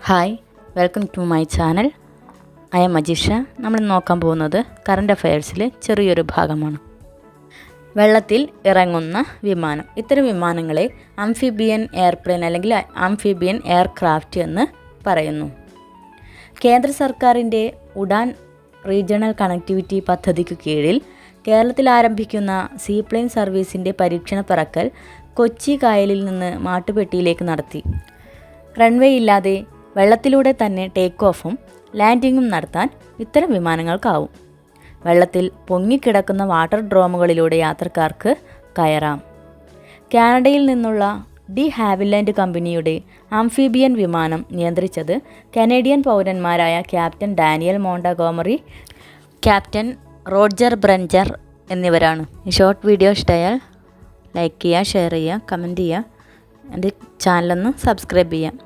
Hi, welcome to my channel. I am Ajisha. നമ്മൾ നോക്കാൻ പോകുന്നത് കറണ്ട് അഫയേഴ്സിലെ ചെറിയൊരു ഭാഗമാണ്. വെള്ളത്തിൽ ഇറങ്ങുന്ന വിമാനം. ഇത്തരം വിമാനങ്ങളെ ആംഫിബിയൻ എയർപ്ലെയിൻ അല്ലെങ്കിൽ ആംഫിബിയൻ എയർക്രാഫ്റ്റ് എന്ന് പറയുന്നു. കേന്ദ്ര സർക്കാരിൻ്റെ ഉഡാൻ റീജിയണൽ കണക്ടിവിറ്റി പദ്ധതിക്ക് കീഴിൽ കേരളത്തിൽ ആരംഭിക്കുന്ന സീപ്ലെയിൻ സർവീസിൻ്റെ പരീക്ഷണ പറക്കൽ കൊച്ചി കായലിൽ നിന്ന് മാട്ടുപ്പെട്ടിയിലേക്ക് നടത്തി. റൺവേ ഇല്ലാതെ വെള്ളത്തിലൂടെ തന്നെ ടേക്ക് ഓഫും ലാൻഡിങ്ങും നടത്താൻ ഇത്തരം വിമാനങ്ങൾക്കാവും. വെള്ളത്തിൽ പൊങ്ങിക്കിടക്കുന്ന വാട്ടർ ഡ്രോമുകളിലൂടെ യാത്രക്കാർക്ക് കയറാം. കാനഡയിൽ നിന്നുള്ള ഡി ഹാവിലൻഡ് കമ്പനിയുടെ ആംഫിബിയൻ വിമാനം നിയന്ത്രിച്ചത് കനേഡിയൻ പൗരന്മാരായ ക്യാപ്റ്റൻ ഡാനിയൽ മോണ്ടഗോമറി, ക്യാപ്റ്റൻ റോഡ്ജർ ബ്രഞ്ചർ എന്നിവരാണ്. ഈ ഷോർട്ട് വീഡിയോ ഇഷ്ടമായാൽ ലൈക്ക് ചെയ്യുക, ഷെയർ ചെയ്യുക, കമൻറ്റ് ചെയ്യുക. എൻ്റെ ചാനലൊന്ന് സബ്സ്ക്രൈബ് ചെയ്യുക.